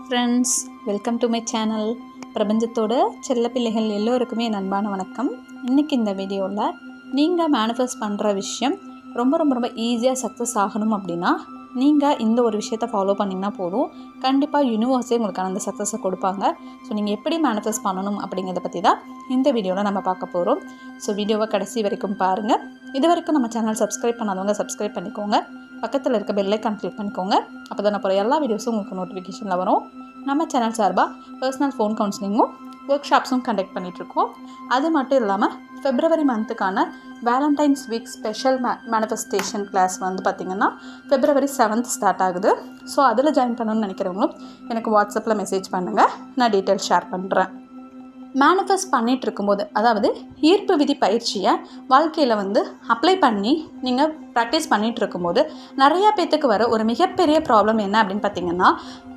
Friends, welcome to my channel. பிரபஞ்சத்தோட செல்ல பிள்ளைகள் எல்லோருக்குமே என் அன்பான வணக்கம். இன்றைக்கி இந்த வீடியோவில் நீங்கள் மேனிஃபெஸ்ட் பண்ணுற விஷயம் ரொம்ப ரொம்ப ரொம்ப ஈஸியாக சக்ஸஸ் ஆகணும் அப்படின்னா நீங்கள் இந்த ஒரு விஷயத்தை ஃபாலோ பண்ணிங்கன்னா போதும். கண்டிப்பாக யூனிவர்ஸே உங்களுக்கான அந்த சக்ஸஸை கொடுப்பாங்க. ஸோ நீங்கள் எப்படி மேனிஃபெஸ்ட் பண்ணணும் அப்படிங்கிறத பற்றி தான் இந்த வீடியோவில் நம்ம பார்க்க போகிறோம். ஸோ வீடியோவை கடைசி வரைக்கும் பாருங்கள். இது வரைக்கும் நம்ம சேனல் சப்ஸ்கிரைப் பண்ணாதவங்க சப்ஸ்கிரைப் பண்ணிக்கோங்க. பக்கத்தில் இருக்க பெல் ஐக்கான் கிளிக் பண்ணிக்கோங்க. அப்போ தான் நான் போகிற எல்லா வீடியோஸும் உங்களுக்கு நோட்டிஃபிகேஷனில் வரும். நம்ம சேனல் சார்பாக பர்சனல் ஃபோன் கவுன்சிலிங்கும் ஒர்க் ஷாப்ஸும் கண்டக்ட் பண்ணிகிட்ருக்கோம். அது மட்டும் இல்லாமல் ஃபெப்ரவரி மந்த்துக்கான valentine's week special manifestation class வந்து பார்த்திங்கன்னா February 7th ஸ்டார்ட் ஆகுது. ஸோ அதில் ஜாயின் பண்ணணும்னு நினைக்கிறவங்களும் எனக்கு வாட்ஸ்அப்பில் மெசேஜ் பண்ணுங்கள், நான் டீட்டெயில்ஸ் ஷேர் பண்ணுறேன். மேனிஃபெஸ்ட் பண்ணிகிட்டு இருக்கும்போது, அதாவது ஈர்ப்பு விதி பயிற்சியை வாழ்க்கையில் வந்து அப்ளை பண்ணி நீங்கள் ப்ராக்டிஸ் பண்ணிகிட்டு இருக்கும்போது நிறையா பேர்த்துக்கு வர ஒரு மிகப்பெரிய ப்ராப்ளம் என்ன அப்படின்னு பார்த்திங்கன்னா,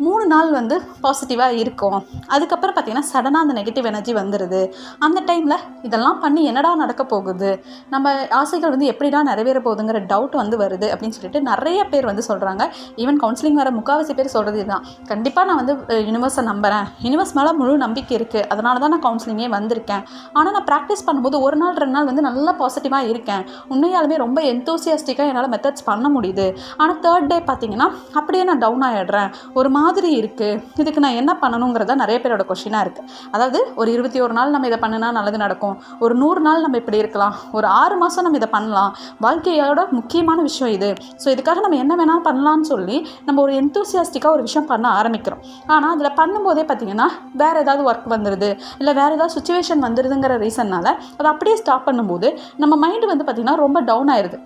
3 நாள் வந்து பாசிட்டிவாக இருக்கும், அதுக்கப்புறம் பார்த்திங்கன்னா சடனாக அந்த நெகட்டிவ் எனர்ஜி வந்துடுது. அந்த டைமில் இதெல்லாம் பண்ணி என்னடா நடக்க போகுது, நம்ம ஆசைகள் வந்து எப்படிடா நிறைவேற போகுதுங்கிற டவுட் வந்து வருது அப்படின்னு சொல்லிட்டு நிறைய பேர் வந்து சொல்கிறாங்க. ஈவன் கவுன்சிலிங் வர முக்கால்வாசி பேர் சொல்கிறது இதுதான். கண்டிப்பாக நான் வந்து யூனிவர்ஸை நம்புகிறேன், யூனிவர்ஸ் மேலே முழு நம்பிக்கை இருக்குது, அதனால தான் நான் கவுன்சிலிங்கே வந்திருக்கேன். ஆனால் நான் ப்ராக்டிஸ் பண்ணும்போது 1 நாள் 2 நாள் வந்து நல்லா பாசிட்டிவாக இருக்கேன், உண்மையாலுமே ரொம்ப எந்தூசியாஸ்டிக்காக என்னால் மெத்தட்ஸ் பண்ண முடியுது. ஆனால் 3rd டே பார்த்திங்கன்னா அப்படியே நான் டவுன் ஆகிடுறேன், ஒரு மாதிரி இருக்குது, இதுக்கு நான் என்ன பண்ணணுங்கிறதா நிறைய பேரோட கொஷினாக இருக்குது. அதாவது ஒரு 21 நாள் நம்ம இதை பண்ணினா நல்லது நடக்கும், ஒரு 100 நாள் நம்ம இப்படி இருக்கலாம், ஒரு 6 மாதம் நம்ம இதை பண்ணலாம், வாழ்க்கையோட முக்கியமான விஷயம் இது, ஸோ இதுக்காக நம்ம என்ன வேணாலும் பண்ணலான்னு சொல்லி நம்ம ஒரு எந்தூசியாஸ்டிக்காக ஒரு விஷயம் பண்ண ஆரம்பிக்கிறோம். ஆனால் அதில் பண்ணும்போதே பார்த்திங்கன்னா வேறு ஏதாவது ஒர்க் வந்துடுது, இல்லை வேறு ஏதாவது சுச்சுவேஷன் வந்துடுதுங்கிற ரீசன்னால் அதை அப்படியே ஸ்டாப் பண்ணும்போது நம்ம மைண்டு வந்து பார்த்திங்கன்னா ரொம்ப டவுன் ஆயிடுது.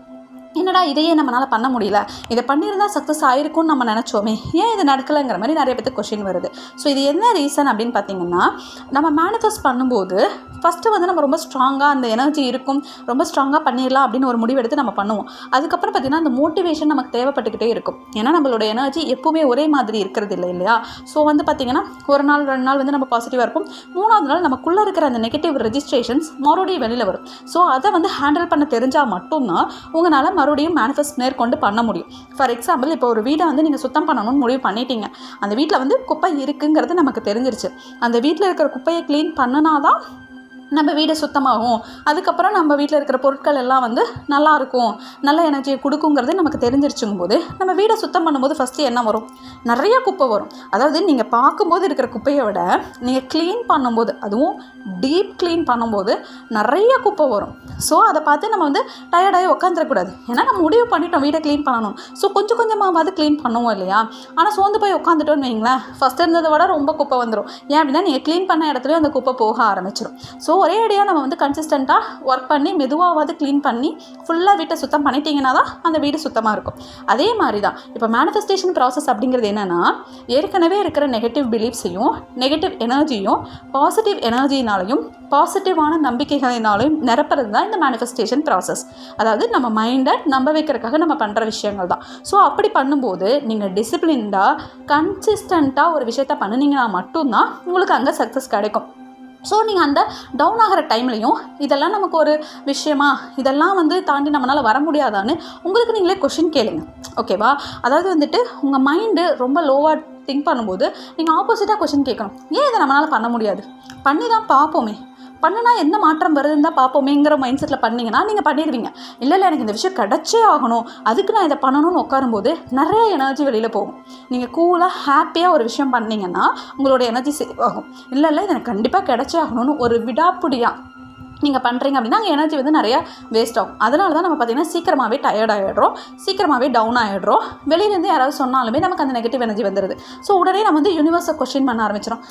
என்னடா இதையே நம்மளால் பண்ண முடியல, இதை பண்ணியிருந்தால் சக்ஸஸ் ஆகிருக்கும்னு நம்ம நினச்சோமே, ஏன் இது நடக்கலைங்கிற மாதிரி நிறைய பேருக்கு கொஷின் வருது. ஸோ இது என்ன ரீசன் அப்படின்னு பார்த்திங்கன்னா, நம்ம மேனிஃபெஸ்ட் பண்ணும்போது ஃபஸ்ட்டு வந்து நம்ம ரொம்ப ஸ்ட்ராங்காக அந்த எனர்ஜி இருக்கும், ரொம்ப ஸ்ட்ராங்காக பண்ணிடலாம் அப்படின்னு ஒரு முடிவெடுத்து நம்ம பண்ணுவோம். அதுக்கப்புறம் பார்த்திங்கன்னா அந்த மோட்டிவேஷன் நமக்கு தேவைப்பட்டுக்கிட்டே இருக்கும். ஏன்னா நம்மளோட எனர்ஜி எப்பவுமே ஒரே மாதிரி இருக்கிறது இல்லை இல்லையா. ஸோ வந்து பார்த்திங்கன்னா 1 நாள் 2 நாள் வந்து நம்ம பாசிட்டிவாக இருப்போம், 3ஆவது நாள் நமக்குள்ளே இருக்கிற அந்த நெகட்டிவ் ரெஜிஸ்ட்ரேஷன்ஸ் மறுபடியும் வெளியில் வரும். ஸோ அதை வந்து ஹேண்டில் பண்ண தெரிஞ்சால் மட்டும்தான் உங்களால் மறுபடியும் மேனிஃபெஸ்ட் மேற்கொண்டு பண்ண முடியும். ஃபார் எக்ஸாம்பிள், இப்போ ஒரு வீடை வந்து நீங்கள் சுத்தம் பண்ணணும்னு முடிவு பண்ணிட்டீங்க, அந்த வீட்டில் வந்து குப்பை இருக்குங்கிறது நமக்கு தெரிஞ்சிருச்சு, அந்த வீட்டில் இருக்கிற குப்பையை க்ளீன் பண்ணினாதான் நம்ம வீடு சுத்தமாகும், அதுக்கப்புறம் நம்ம வீட்டில் இருக்கிற பொருட்கள் எல்லாம் வந்து நல்லாயிருக்கும், நல்ல எனர்ஜியை கொடுக்குங்கிறது நமக்கு தெரிஞ்சிருச்சுங்கும் போது நம்ம வீடை சுத்தம் பண்ணும்போது ஃபஸ்ட்டு என்ன வரும், நிறையா குப்பை வரும். அதாவது நீங்கள் பார்க்கும்போது இருக்கிற குப்பையை விட நீங்கள் க்ளீன் பண்ணும்போது, அதுவும் டீப் க்ளீன் பண்ணும்போது நிறைய குப்பை வரும். ஸோ அதை பார்த்து நம்ம வந்து டயர்டாகி உட்காந்துடக்கூடாது. ஏன்னா நம்ம முடிவு பண்ணிட்டோம் வீடை க்ளீன் பண்ணணும், ஸோ கொஞ்சம் கொஞ்சமாவது க்ளீன் பண்ணுவோம் இல்லையா. ஆனால் சோர்ந்து போய் உட்காந்துட்டோன்னு வைங்களேன், ஃபஸ்ட்டு இருந்ததை விட ரொம்ப குப்பை வந்துடும். ஏன் அப்படின்னா நீங்கள் க்ளீன் பண்ண இடத்துலையும் அந்த குப்பை போக ஆரம்பிச்சிடும். ஸோ ஒரே அடியாக நம்ம வந்து கன்சிஸ்டண்ட்டாக ஒர்க் பண்ணி மெதுவாவது க்ளீன் பண்ணி ஃபுல்லாக வீட்டை சுத்தம் பண்ணிட்டீங்கன்னா தான் அந்த வீடு சுத்தமாக இருக்கும். அதே மாதிரி தான் இப்போ மேனிஃபெஸ்டேஷன் ப்ராசஸ் அப்படிங்கிறது என்னென்னா, ஏற்கனவே இருக்கிற நெகட்டிவ் பிலீஃப்ஸையும் நெகட்டிவ் எனர்ஜியும் பாசிட்டிவ் எனர்ஜினாலையும் பாசிட்டிவான நம்பிக்கைகளினாலையும் நிரப்புறது தான் இந்த மேனிஃபெஸ்டேஷன் ப்ராசஸ். அதாவது நம்ம மைண்டை நம்ப வைக்கிறதுக்காக நம்ம பண்ணுற விஷயங்கள் தான். ஸோ அப்படி பண்ணும்போது நீங்கள் டிசிப்ளின்டாக கன்சிஸ்டண்ட்டாக ஒரு விஷயத்த பண்ணினீங்கன்னா மட்டும்தான் உங்களுக்கு அங்கே சக்ஸஸ் கிடைக்கும். ஸோ நீங்கள் அந்த டவுன் ஆகிற டைம்லையும் இதெல்லாம் நமக்கு ஒரு விஷயமா, இதெல்லாம் வந்து தாண்டி நம்மளால் வர முடியாதான்னு உங்களுக்கு நீங்களே கொஷின் கேளுங்க, ஓகேவா. அதாவது வந்துட்டு உங்கள் மைண்டு ரொம்ப லோவாக திங்க் பண்ணும்போது நீங்கள் ஆப்போசிட்டாக கொஷின் கேட்கணும், ஏன் இதை நம்மளால் பண்ண முடியாது, பண்ணி தான் பார்ப்போமே, பண்ணுனா என்ன மாற்றம் வருதுன்னு தான் பார்ப்போமேங்கிற மைண்ட் செட்டில் பண்ணிங்கன்னா நீங்கள் பண்ணிடுவீங்க. இல்லை எனக்கு இந்த விஷயம் கிடச்சே ஆகணும், அதுக்கு நான் இதை பண்ணணும்னு உட்காரும்போது நிறைய எனர்ஜி வெளியில் போகும். நீங்கள் கூலாக ஹாப்பியாக ஒரு விஷயம் பண்ணிங்கன்னா உங்களோட எனர்ஜி சேவ் ஆகும். இல்லை இதை எனக்கு கண்டிப்பாக கிடச்சே ஆகணும்னு ஒரு விடாப்பிடியாக நீங்கள் பண்ணுறீங்க அப்படின்னா அங்கே எனர்ஜி வந்து நிறையா வேஸ்ட் ஆகும். அதனால தான் நம்ம பார்த்திங்கன்னா சீக்கிரமாகவே டயர்ட் ஆகிடுறோம், சீக்கிரமாகவே டவுன் ஆகிடுறோம். வெளியிலேருந்து யாராவது சொன்னாலுமே நமக்கு அந்த நெகட்டிவ் எனர்ஜி வந்துடுது. ஸோ உடனே நம்ம வந்து யூனிவர்ஸை கொஸ்டின் பண்ண ஆரம்பிச்சிடும்.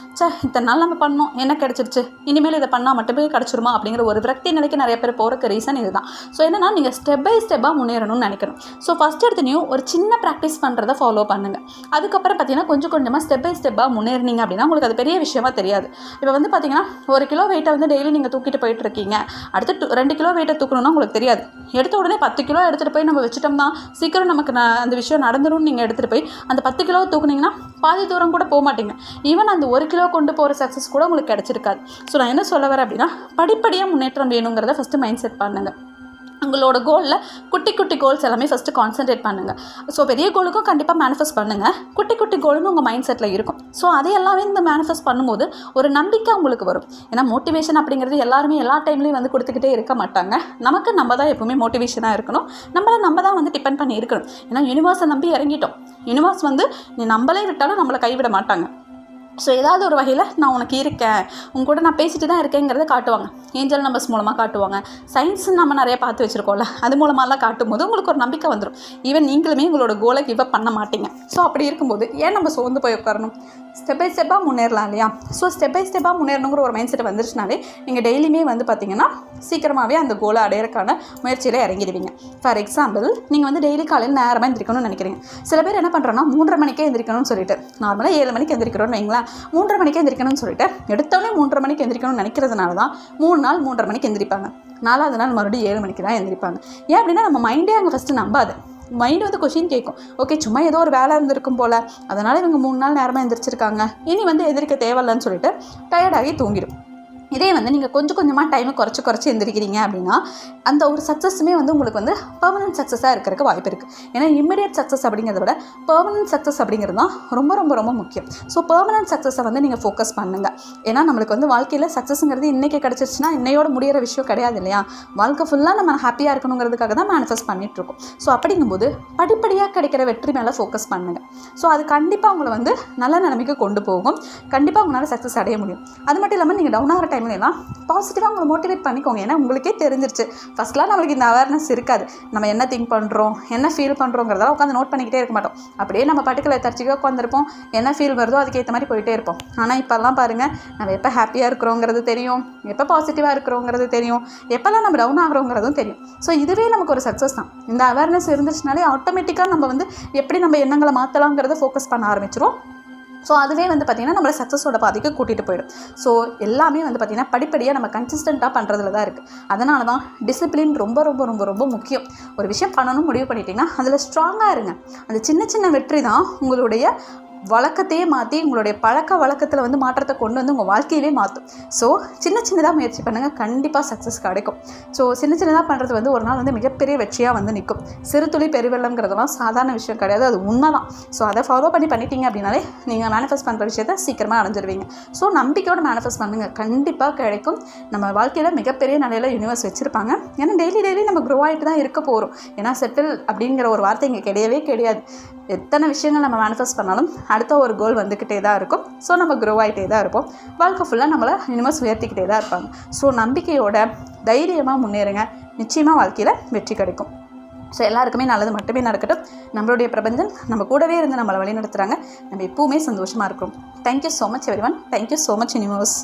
இத்தனை நாள் நம்ம பண்ணோம், என்ன கிடச்சிருச்சு, இனிமேல் இதை பண்ணால் மட்டுமே கிடச்சிருமா அப்படிங்கிற ஒரு விரக்தி நிலைக்கு நிறைய பேர் போகிறக்கு ரீசன் இதுதான். ஸோ என்னென்னா நீங்கள் ஸ்டெப் பை ஸ்டெப்பாக முன்னேறணும்னு நினைக்கணும். ஸோ ஃபஸ்ட் எடுத்துனையும் ஒரு சின்ன ப்ராக்டிஸ் பண்ணுறதை ஃபாலோ பண்ணுங்கள். அதுக்கப்புறம் பார்த்திங்கன்னா கொஞ்சம் கொஞ்சமாக ஸ்டெப் பை ஸ்டெப்பாக முன்னேறினீங்க அப்படின்னா உங்களுக்கு அது பெரிய விஷயமா தெரியாது. இப்போ வந்து பார்த்திங்கன்னா 1 கிலோ வெயிட்டை வந்து டெய்லி நீங்கள் தூக்கிட்டு போயிட்டு இருக்கீங்க, அடுத்து 2 கிலோ வெயிட்டை தூக்கணும்னா உங்களுக்கு தெரியாது. எடுத்த உடனே 10 கிலோ எடுத்துகிட்டு போய் நம்ம வச்சுட்டோம்னா சீக்கிரம் நமக்கு அந்த விஷயம் நடந்துரும்னு நீங்கள் எடுத்துகிட்டு போய் அந்த 10 கிலோ தூக்குனீங்கன்னா பாதி தூரம் கூட போக மாட்டீங்க. ஈவன் அந்த 1 கிலோ கொண்டு போகிற சக்ஸஸ் கூட உங்களுக்கு கிடச்சிருக்காது. ஸோ நான் என்ன சொல்ல வரேன் அப்படின்னா, படிப்படியாக முன்னேற்றம் வேணுங்கிறத ஃபஸ்ட்டு மைண்ட் செட் பண்ணுங்கள். உங்களோட கோலில் குட்டி குட்டி கோல்ஸ் எல்லாமே ஃபஸ்ட்டு கான்சன்ட்ரேட் பண்ணுங்கள். ஸோ பெரிய கோலுக்கும் கண்டிப்பாக மேனிஃபெஸ்ட் பண்ணுங்கள். குட்டி குட்டி கோல்னு உங்கள் மைண்ட் செட்டில் இருக்கும். ஸோ அதை எல்லாமே இந்த மேனிஃபெஸ்ட் பண்ணும்போது ஒரு நம்பிக்கை உங்களுக்கு வரும். ஏன்னா மோட்டிவேஷன் அப்படிங்கிறது எல்லாருமே எல்லா டைம்லேயும் வந்து கொடுத்துக்கிட்டே இருக்க மாட்டாங்க. நமக்கு நம்ம தான் எப்பவுமே மோட்டிவேஷனாக இருக்கணும். நம்ம தான் வந்து டிபெண்ட் பண்ணி இருக்கணும். ஏன்னா யூனிவர்ஸை நம்பி இறங்கிட்டோம். யூனிவர்ஸ் வந்து நீ நம்மளே விட்டாலும் நம்மளை கைவிட மாட்டாங்க. ஸோ ஏதாவது ஒரு வகையில் நான் உனக்கு இருக்கேன், உங்க கூட நான் பேசிட்டு தான் இருக்கேங்கிறத காட்டுவாங்க. ஏஞ்சல் நம்பர்ஸ் மூலமாக காட்டுவாங்க. சயின்ஸ் நம்ம நிறைய பார்த்து வச்சுருக்கோம்ல, அது மூலமாலாம் காட்டும்போது உங்களுக்கு ஒரு நம்பிக்கை வந்துடும். ஈவன் நீங்களுமே உங்களோட கோலை கிவ் அப் பண்ண மாட்டீங்க. ஸோ அப்படி இருக்கும்போது ஏன் நம்ம சோர்ந்து போய் உட்காரணும்? ஸ்டெப் பை ஸ்டெப்பாக முன்னேறலாம் இல்லையா? ஸோ ஸ்டெப் பை ஸ்டெப்பாக முன்னேறணுங்கிற ஒரு மைண்ட் செட் வந்துருச்சுனாலே நீங்கள் டெய்லியுமே வந்து பார்த்திங்கன்னா சீக்கிரமாகவே அந்த கோலை அடையிறதுக்கான முயற்சியில் இறங்கிடுவீங்க. ஃபார் எக்ஸாம்பிள், நீங்கள் வந்து டெய்லி காலையில் நேரமாக எந்திரிக்கணும்னு நினைக்கிறீங்க. சில பேர் என்ன பண்ணுறோன்னா 3:30 மணிக்கே எந்திரிக்கணும்னு சொல்லிட்டு, நார்மலாக 7 மணிக்கு எந்திரிக்கிறோன்னு வைங்களேன், 3:30 மணிக்கு எந்திரிக்கணும்னு சொல்லிட்டு எடுத்தோடனே 3:30 மணிக்கு எந்திரிக்கணும்னு நினைக்கிறதுனால தான் 3 நாள் 3:30 மணிக்கு எந்திரிப்பாங்க. 4வது நாள் மறுபடியும் 7 மணிக்கு தான் எந்திரிப்பாங்க. ஏன் அப்படின்னா நம்ம மைண்டே அங்கே ஃபஸ்ட்டு நம்பாது. மைண்டு வந்து கொஷின் கேட்கும். ஓகே, சும்மா ஏதோ ஒரு வேலை இருந்திருக்கும் போல், அதனால் இவங்க 3 நாள் நேரமாக எந்திரிச்சிருக்காங்க, இனி வந்து எந்திரிக்க தேவையில்லைன்னு சொல்லிட்டு டயர்டாகி தூங்கிடும். இதே வந்து நீங்கள் கொஞ்சம் கொஞ்சமாக டைமை குறைச்சி எந்திரிக்கிறீங்க அப்படின்னா அந்த ஒரு சக்ஸஸுமே வந்து உங்களுக்கு வந்து பெர்மனன்ட் சக்ஸஸாக இருக்கிறதுக்கு வாய்ப்பு இருக்குது. ஏன்னா இம்மிடியட் சக்ஸஸ் அப்படிங்கிறத விட பெர்மனன்ட் சக்ஸஸ் அப்படிங்கிறது தான் ரொம்ப ரொம்ப ரொம்ப முக்கியம். ஸோ பெர்மனன்ட் சக்ஸஸை வந்து நீங்கள் ஃபோக்கஸ் பண்ணுங்கள். ஏன்னா நம்மளுக்கு வந்து வாழ்க்கையில் சக்ஸஸ்ங்கிறது இன்றைக்கி கிடச்சிருச்சுன்னா இன்னையோட முடிகிற விஷயம் கிடையாது இல்லையா? வாழ்க்கை ஃபுல்லாக நம்ம ஹாப்பியாக இருக்கணுங்கிறதுக்காக தான் மேனிஃபெஸ்ட் பண்ணிகிட்ருக்கோம். ஸோ அப்படிங்கும்போது படிப்படியாக கிடைக்கிற வெற்றி மேலே ஃபோக்கஸ் பண்ணுங்கள். ஸோ அது கண்டிப்பாக உங்களை வந்து நல்ல நிலைமைக்கு கொண்டு போகும். கண்டிப்பாக உங்களால் சக்ஸஸ் அடைய முடியும். அது மட்டும் இல்லாமல் நீங்கள் டவுன் ஆகிற டைம்லாம் பாசிட்டிவாக உங்களை மோட்டிவேட் பண்ணிக்கோங்க. ஏன்னா உங்களுக்கே தெரிஞ்சிருச்சு, ஃபஸ்ட்லாம் நம்மளுக்கு இந்த அவேர்னஸ் இருக்காது. நம்ம என்ன திங்க் பண்ணுறோம், என்ன ஃபீல் பண்ணுறோங்கிறதெல்லாம் உட்காந்து நோட் பண்ணிக்கிட்டே இருக்க மாட்டோம். அப்படியே நம்ம பாட்டுக்களை தர்ச்சிக்காக உட்காந்துருப்போம். என்ன ஃபீல் வருதோ அதுக்கேற்ற மாதிரி போயிட்டே இருப்போம். ஆனால் இப்போல்லாம் பாருங்கள், நம்ம எப்போ ஹாப்பியாக இருக்கிறோங்கிறது தெரியும், எப்போ பாசிட்டிவாக இருக்கிறோங்கிறது தெரியும், எப்போல்லாம் நம்ம டவுன் ஆகிறோங்கிறதும் தெரியும். ஸோ இதுவே நமக்கு ஒரு சக்ஸஸ் தான். இந்த அவேர்னஸ் இருந்துச்சுனாலே ஆட்டோமேட்டிக்காக நம்ம வந்து எப்படி நம்ம எண்ணங்களை மாற்றலாங்கிறத ஃபோக்கஸ் பண்ண ஆரம்பிச்சிரும். ஸோ அதுவே வந்து பார்த்திங்கன்னா நம்மளை சக்ஸஸோட பாதிக்கு கூட்டிகிட்டு போயிடும். ஸோ எல்லாமே வந்து பார்த்திங்கன்னா படிப்படியாக நம்ம கன்சிஸ்டண்ட்டாக பண்ணுறதுல தான் இருக்குது. அதனால தான் டிசிப்ளின் ரொம்ப ரொம்ப ரொம்ப ரொம்ப முக்கியம். ஒரு விஷயம் பண்ணணும் முடிவு பண்ணிட்டீங்கன்னா அதில் ஸ்ட்ராங்காக இருங்க. அந்த சின்ன சின்ன வெற்றி தான் உங்களுடைய வழக்கத்தையே மாற்றி உங்களுடைய பழக்க வழக்கத்தில் வந்து மாற்றத்தை கொண்டு வந்து உங்கள் வாழ்க்கையிலே மாற்றும். ஸோ சின்னதாக முயற்சி பண்ணுங்கள், கண்டிப்பாக சக்ஸஸ் கிடைக்கும். ஸோ சின்னதாக பண்ணுறது வந்து ஒரு நாள் வந்து மிகப்பெரிய வெற்றியாக வந்து நிற்கும். சிறு துளி பெருவெள்ளம்ங்கிறதெல்லாம் சாதாரண விஷயம் கிடையாது, அது உண்மை தான். ஸோ அதை ஃபாலோ பண்ணிட்டீங்க அப்படின்னாலே நீங்கள் மேனிஃபெஸ்ட் பண்ணுற விஷயத்தை சீக்கிரமாக அடைஞ்சிருவீங்க. ஸோ நம்பிக்கையோடு மேனிஃபெஸ்ட் பண்ணுங்கள், கண்டிப்பாக கிடைக்கும். நம்ம வாழ்க்கையில் மிகப்பெரிய நிலையில் யூனிவர்ஸ் வச்சுருப்பாங்க. ஏன்னா டெய்லி நம்ம க்ரோ ஆகிட்டு தான் இருக்க போகிறோம். ஏன்னா செட்டில் அப்படிங்கிற ஒரு வார்த்தை இங்கே கிடையாது. எத்தனை விஷயங்கள் நம்ம மேனிஃபெஸ்ட் பண்ணாலும் அடுத்த ஒரு கோல் வந்துக்கிட்டே தான் இருக்கும். ஸோ நம்ம க்ரோ ஆகிட்டே தான் இருப்போம். வாழ்க்கை ஃபுல்லாக நம்மளை யூனிவர்ஸ் உயர்த்திக்கிட்டே தான் இருப்பாங்க. ஸோ நம்பிக்கையோட தைரியமாக முன்னேறுங்க, நிச்சயமாக வாழ்க்கையில் வெற்றி கிடைக்கும். ஸோ எல்லாருக்குமே நல்லது மட்டுமே நடக்கட்டும். நம்மளுடைய பிரபஞ்சம் நம்ம கூடவே இருந்து நம்மளை வழி நடத்துகிறாங்க. நம்ம எப்பவுமே சந்தோஷமாக இருக்கிறோம். Thank you so much everyone. Thank you so much universe.